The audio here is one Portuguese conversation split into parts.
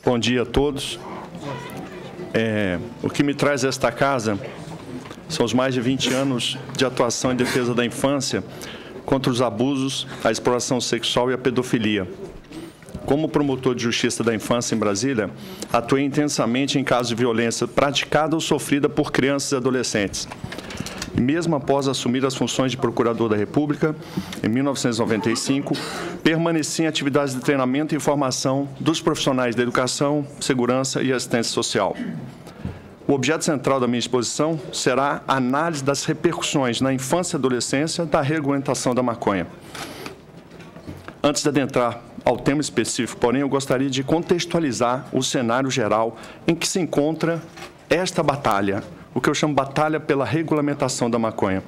Bom dia a todos. O que me traz a esta casa são os mais de 20 anos de atuação em defesa da infância contra os abusos, a exploração sexual e a pedofilia. Como promotor de justiça da infância em Brasília, atuei intensamente em casos de violência praticada ou sofrida por crianças e adolescentes. E mesmo após assumir as funções de Procurador da República, em 1995, permaneci em atividades de treinamento e formação dos profissionais da educação, segurança e assistência social. O objeto central da minha exposição será a análise das repercussões na infância e adolescência da regulamentação da maconha. Antes de adentrar ao tema específico, porém, eu gostaria de contextualizar o cenário geral em que se encontra esta batalha, o que eu chamo batalha pela regulamentação da maconha.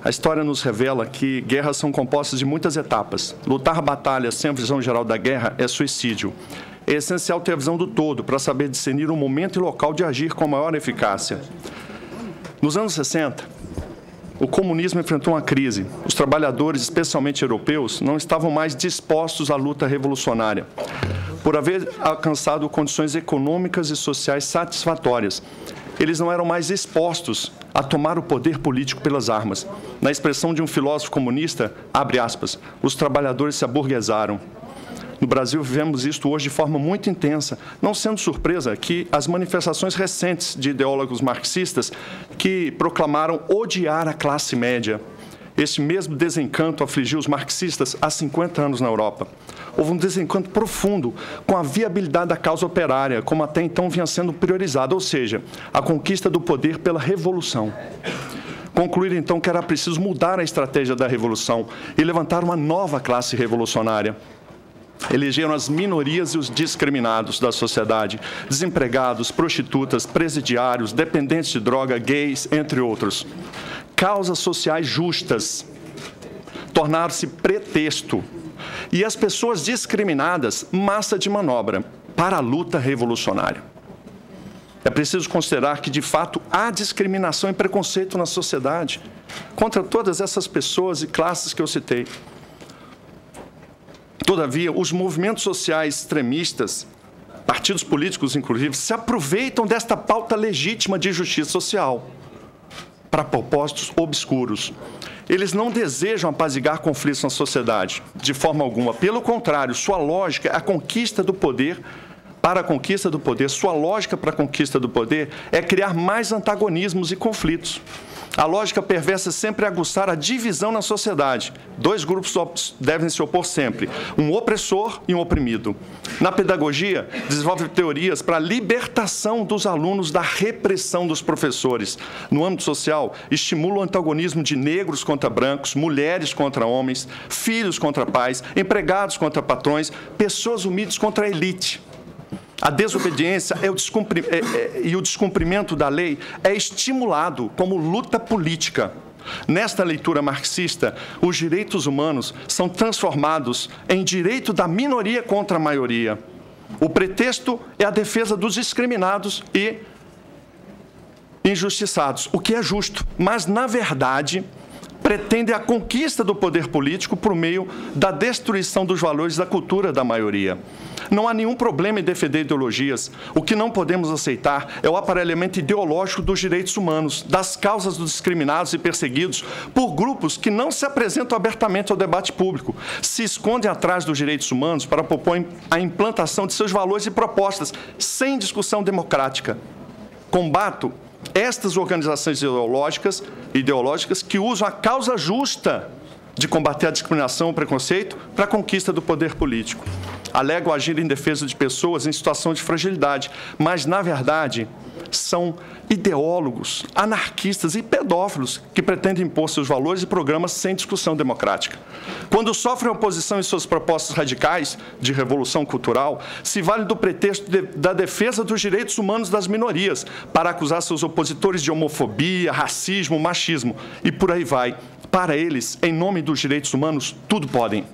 A história nos revela que guerras são compostas de muitas etapas. Lutar batalhas sem a visão geral da guerra é suicídio. É essencial ter a visão do todo para saber discernir o momento e local de agir com maior eficácia. Nos anos 60, o comunismo enfrentou uma crise. Os trabalhadores, especialmente europeus, não estavam mais dispostos à luta revolucionária, por haver alcançado condições econômicas e sociais satisfatórias. Eles não eram mais expostos a tomar o poder político pelas armas. Na expressão de um filósofo comunista, abre aspas, os trabalhadores se aburguesaram. No Brasil, vivemos isto hoje de forma muito intensa, não sendo surpresa que as manifestações recentes de ideólogos marxistas que proclamaram odiar a classe média. Este mesmo desencanto afligiu os marxistas há 50 anos na Europa. Houve um desencanto profundo com a viabilidade da causa operária, como até então vinha sendo priorizada, ou seja, a conquista do poder pela revolução. Concluíram, então, que era preciso mudar a estratégia da revolução e levantar uma nova classe revolucionária. Elegeram as minorias e os discriminados da sociedade, desempregados, prostitutas, presidiários, dependentes de droga, gays, entre outros. Causas sociais justas tornaram-se pretexto e as pessoas discriminadas, massa de manobra para a luta revolucionária. É preciso considerar que, de fato, há discriminação e preconceito na sociedade contra todas essas pessoas e classes que eu citei. Todavia, os movimentos sociais extremistas, partidos políticos, inclusive, se aproveitam desta pauta legítima de justiça social para propósitos obscuros. Eles não desejam apaziguar conflitos na sociedade, de forma alguma. Pelo contrário, sua lógica é a conquista do poder para a conquista do poder. Sua lógica para a conquista do poder é criar mais antagonismos e conflitos. A lógica perversa é sempre aguçar a divisão na sociedade. Dois grupos devem se opor sempre, um opressor e um oprimido. Na pedagogia, desenvolve teorias para a libertação dos alunos da repressão dos professores. No âmbito social, estimula o antagonismo de negros contra brancos, mulheres contra homens, filhos contra pais, empregados contra patrões, pessoas humildes contra a elite. A desobediência e o descumprimento da lei é estimulado como luta política. Nesta leitura marxista, os direitos humanos são transformados em direito da minoria contra a maioria. O pretexto é a defesa dos discriminados e injustiçados, o que é justo, mas, na verdade, pretende a conquista do poder político por meio da destruição dos valores da cultura da maioria. Não há nenhum problema em defender ideologias. O que não podemos aceitar é o aparelhamento ideológico dos direitos humanos, das causas dos discriminados e perseguidos por grupos que não se apresentam abertamente ao debate público, se escondem atrás dos direitos humanos para propor a implantação de seus valores e propostas, sem discussão democrática. Combato estas organizações ideológicas que usam a causa justa de combater a discriminação e o preconceito para a conquista do poder político. Alegam agir em defesa de pessoas em situação de fragilidade, mas, na verdade, são ideólogos, anarquistas e pedófilos que pretendem impor seus valores e programas sem discussão democrática. Quando sofrem oposição em suas propostas radicais de revolução cultural, se valem do pretexto da defesa dos direitos humanos das minorias para acusar seus opositores de homofobia, racismo, machismo e por aí vai. Para eles, em nome dos direitos humanos, tudo podem.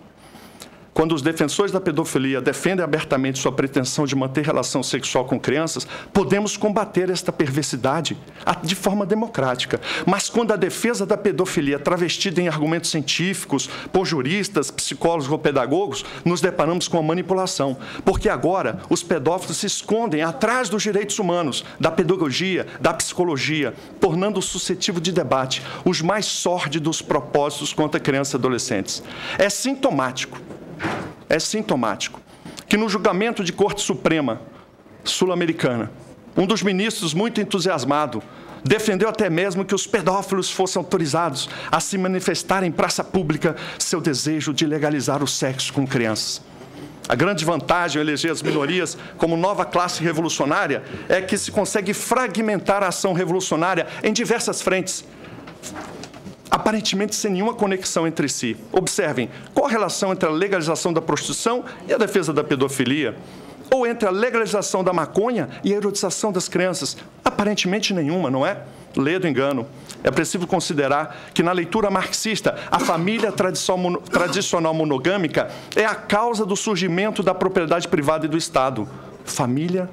quando os defensores da pedofilia defendem abertamente sua pretensão de manter relação sexual com crianças, podemos combater esta perversidade de forma democrática. Mas quando a defesa da pedofilia é travestida em argumentos científicos, por juristas, psicólogos ou pedagogos, nos deparamos com a manipulação. Porque agora os pedófilos se escondem atrás dos direitos humanos, da pedagogia, da psicologia, tornando suscetível de debate os mais sórdidos propósitos contra crianças e adolescentes. É sintomático que no julgamento de Corte Suprema Sul-Americana, um dos ministros, muito entusiasmado, defendeu até mesmo que os pedófilos fossem autorizados a se manifestar em praça pública seu desejo de legalizar o sexo com crianças. A grande vantagem em eleger as minorias como nova classe revolucionária é que se consegue fragmentar a ação revolucionária em diversas frentes, aparentemente sem nenhuma conexão entre si. Observem, qual a relação entre a legalização da prostituição e a defesa da pedofilia? Ou entre a legalização da maconha e a erotização das crianças? Aparentemente nenhuma, não é? Lê do engano. É preciso considerar que, na leitura marxista, a família tradicional monogâmica é a causa do surgimento da propriedade privada e do Estado. Família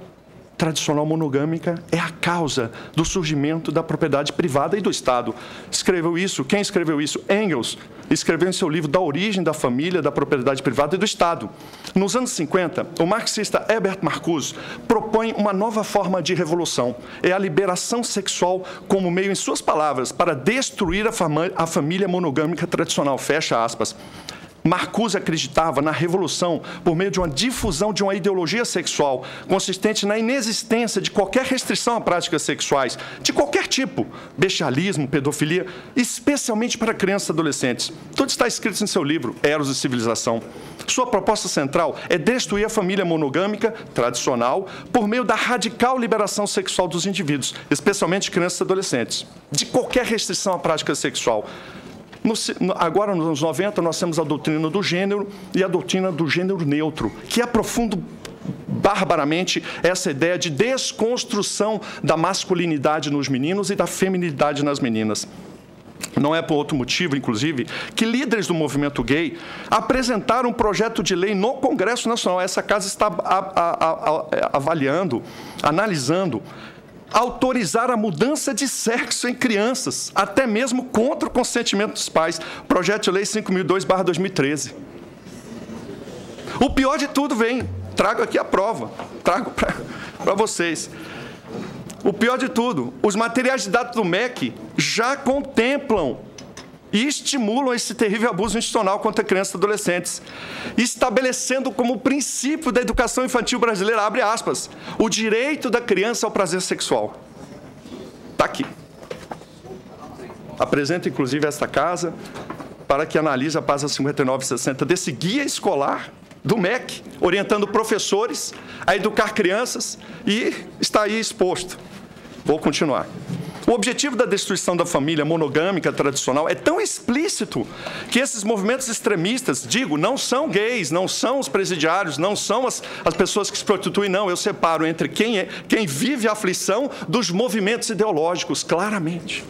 tradicional monogâmica é a causa do surgimento da propriedade privada e do Estado. Escreveu isso? Quem escreveu isso? Engels escreveu em seu livro Da Origem da Família, da Propriedade Privada e do Estado. Nos anos 50, o marxista Herbert Marcuse propõe uma nova forma de revolução. É a liberação sexual como meio, em suas palavras, para destruir a família monogâmica tradicional. Fecha aspas. Marcuse acreditava na revolução por meio de uma difusão de uma ideologia sexual consistente na inexistência de qualquer restrição a práticas sexuais, de qualquer tipo, bestialismo, pedofilia, especialmente para crianças e adolescentes. Tudo está escrito em seu livro, Eros e Civilização. Sua proposta central é destruir a família monogâmica tradicional por meio da radical liberação sexual dos indivíduos, especialmente crianças e adolescentes, de qualquer restrição à prática sexual. Agora, nos anos 90, nós temos a doutrina do gênero e a doutrina do gênero neutro, que aprofunda barbaramente essa ideia de desconstrução da masculinidade nos meninos e da feminilidade nas meninas. Não é por outro motivo, inclusive, que líderes do movimento gay apresentaram um projeto de lei no Congresso Nacional. Essa casa está avaliando, analisando, autorizar a mudança de sexo em crianças, até mesmo contra o consentimento dos pais. Projeto de Lei 5002/2013. O pior de tudo vem, trago aqui a prova, trago para vocês. O pior de tudo, os materiais de dados do MEC já contemplam e estimulam esse terrível abuso institucional contra crianças e adolescentes, estabelecendo como princípio da educação infantil brasileira, abre aspas, o direito da criança ao prazer sexual. Está aqui. Apresento, inclusive, esta casa para que analise a página 59 e 60 desse guia escolar do MEC, orientando professores a educar crianças, e está aí exposto. Vou continuar. O objetivo da destruição da família monogâmica tradicional é tão explícito que esses movimentos extremistas, digo, não são gays, não são os presidiários, não são as pessoas que se prostituem, não. Eu separo entre quem vive a aflição dos movimentos ideológicos, claramente.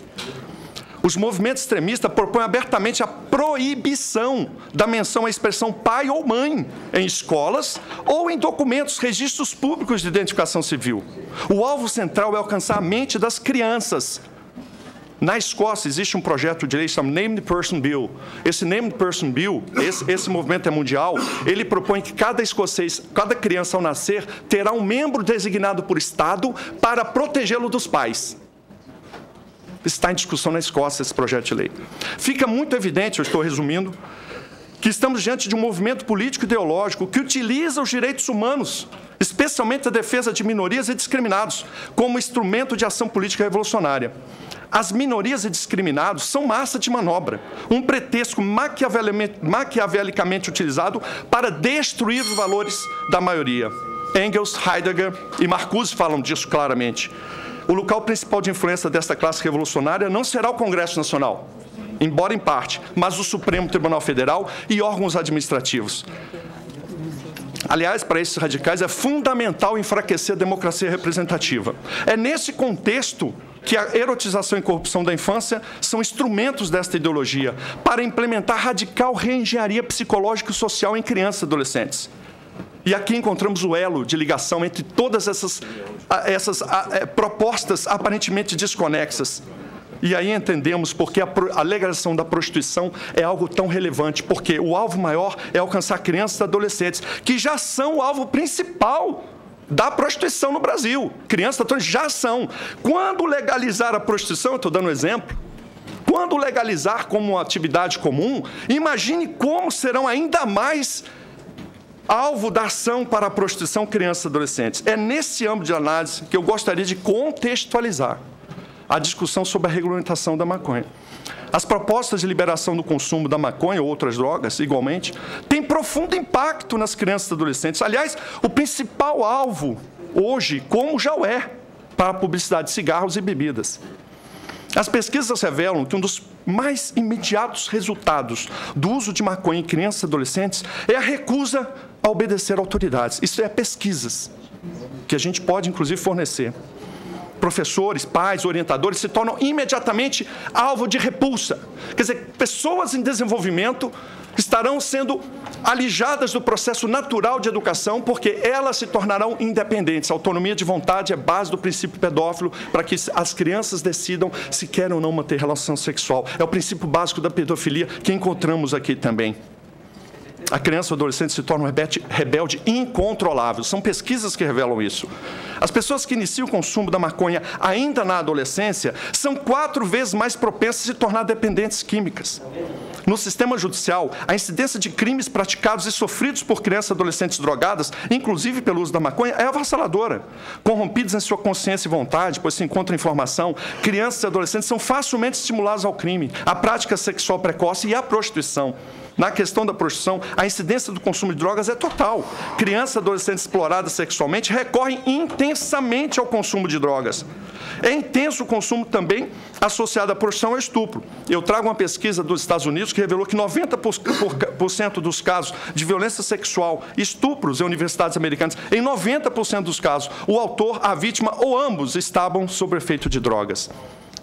Os movimentos extremistas propõem abertamente a proibição da menção à expressão pai ou mãe em escolas ou em documentos, registros públicos de identificação civil. O alvo central é alcançar a mente das crianças. Na Escócia existe um projeto de lei chamado Named Person Bill. Esse Named Person Bill, esse movimento é mundial, ele propõe que cada escocês, cada criança ao nascer, terá um membro designado por Estado para protegê-lo dos pais. Está em discussão na Escócia esse projeto de lei. Fica muito evidente, eu estou resumindo, que estamos diante de um movimento político ideológico que utiliza os direitos humanos, especialmente a defesa de minorias e discriminados, como instrumento de ação política revolucionária. As minorias e discriminados são massa de manobra, um pretexto maquiavelicamente utilizado para destruir os valores da maioria. Engels, Heidegger e Marcuse falam disso claramente. O local principal de influência desta classe revolucionária não será o Congresso Nacional, embora em parte, mas o Supremo Tribunal Federal e órgãos administrativos. Aliás, para esses radicais é fundamental enfraquecer a democracia representativa. É nesse contexto que a erotização e corrupção da infância são instrumentos desta ideologia para implementar radical reengenharia psicológica e social em crianças e adolescentes. E aqui encontramos o elo de ligação entre todas essas propostas aparentemente desconexas. E aí entendemos porque a legalização da prostituição é algo tão relevante, porque o alvo maior é alcançar crianças e adolescentes, que já são o alvo principal da prostituição no Brasil. Crianças e adolescentes já são. Quando legalizar a prostituição, eu estou dando um exemplo, quando legalizar como uma atividade comum, imagine como serão ainda mais alvo da ação para a prostituição crianças e adolescentes. É nesse âmbito de análise que eu gostaria de contextualizar a discussão sobre a regulamentação da maconha. As propostas de liberação do consumo da maconha ou outras drogas, igualmente, têm profundo impacto nas crianças e adolescentes. Aliás, o principal alvo hoje, como já o é, para a publicidade de cigarros e bebidas. As pesquisas revelam que um dos mais imediatos resultados do uso de maconha em crianças e adolescentes é a recusa a obedecer a autoridades. Isso é pesquisas, que a gente pode, inclusive, fornecer. Professores, pais, orientadores se tornam imediatamente alvo de repulsa. Quer dizer, pessoas em desenvolvimento estarão sendo alijadas do processo natural de educação porque elas se tornarão independentes. A autonomia de vontade é base do princípio pedófilo para que as crianças decidam se querem ou não manter relação sexual. É o princípio básico da pedofilia que encontramos aqui também. A criança ou adolescente se torna um rebelde incontrolável. São pesquisas que revelam isso. As pessoas que iniciam o consumo da maconha ainda na adolescência são 4 vezes mais propensas a se tornar dependentes químicas. No sistema judicial, a incidência de crimes praticados e sofridos por crianças e adolescentes drogadas, inclusive pelo uso da maconha, é avassaladora. Corrompidos em sua consciência e vontade, pois se encontram informação, crianças e adolescentes são facilmente estimulados ao crime, à prática sexual precoce e à prostituição. Na questão da prostituição, a incidência do consumo de drogas é total. Crianças e adolescentes exploradas sexualmente recorrem intensamente ao consumo de drogas. É intenso o consumo também associado à prostituição ao estupro. Eu trago uma pesquisa dos Estados Unidos que revelou que 90% dos casos de violência sexual, estupros em universidades americanas, em 90% dos casos, o autor, a vítima ou ambos estavam sob efeito de drogas.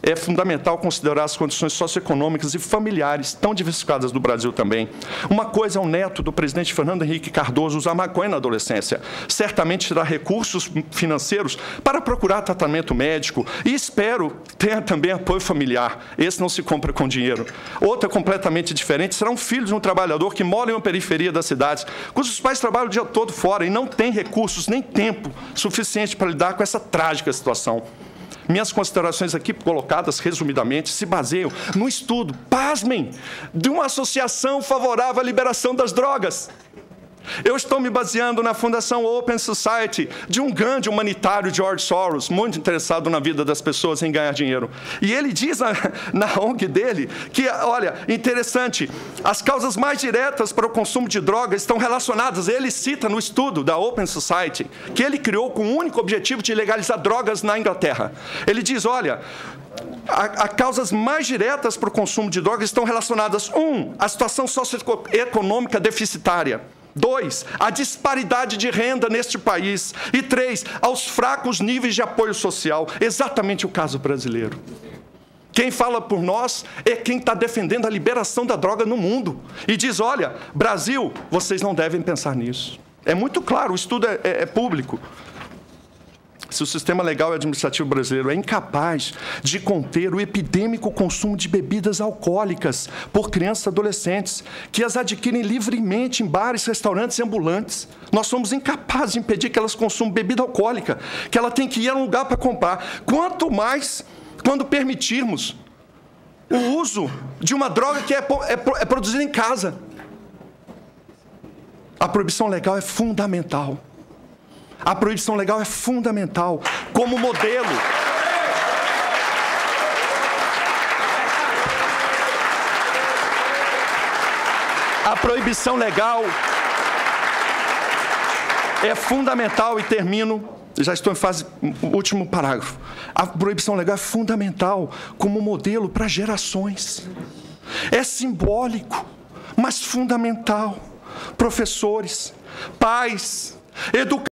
É fundamental considerar as condições socioeconômicas e familiares tão diversificadas do Brasil também. Uma coisa é o neto do presidente Fernando Henrique Cardoso usar maconha na adolescência. Certamente terá recursos financeiros para procurar tratamento médico e espero tenha também apoio familiar. Esse não se compra com dinheiro. Outra completamente diferente será um filho de um trabalhador que mora em uma periferia das cidades, cujos pais trabalham o dia todo fora e não tem recursos nem tempo suficiente para lidar com essa trágica situação. Minhas considerações aqui colocadas, resumidamente, se baseiam no estudo, pasmem, de uma associação favorável à liberação das drogas. Eu estou me baseando na Fundação Open Society, de um grande humanitário, George Soros, muito interessado na vida das pessoas em ganhar dinheiro. E ele diz na ONG dele que, olha, interessante, as causas mais diretas para o consumo de drogas estão relacionadas, ele cita no estudo da Open Society, que ele criou com o único objetivo de legalizar drogas na Inglaterra. Ele diz, olha, as causas mais diretas para o consumo de drogas estão relacionadas, 1, à situação socioeconômica deficitária. 2, a disparidade de renda neste país. E 3, aos fracos níveis de apoio social. Exatamente o caso brasileiro. Quem fala por nós é quem está defendendo a liberação da droga no mundo. E diz, olha, Brasil, vocês não devem pensar nisso. É muito claro, o estudo é público. Se o sistema legal e administrativo brasileiro é incapaz de conter o epidêmico consumo de bebidas alcoólicas por crianças e adolescentes, que as adquirem livremente em bares, restaurantes e ambulantes, nós somos incapazes de impedir que elas consumam bebida alcoólica, que ela tem que ir a um lugar para comprar. Quanto mais quando permitirmos o uso de uma droga que é produzida em casa. A proibição legal é fundamental. A proibição legal é fundamental como modelo. A proibição legal é fundamental, e termino, já estou em fase, último parágrafo. A proibição legal é fundamental como modelo para gerações. É simbólico, mas fundamental. Professores, pais, educadores,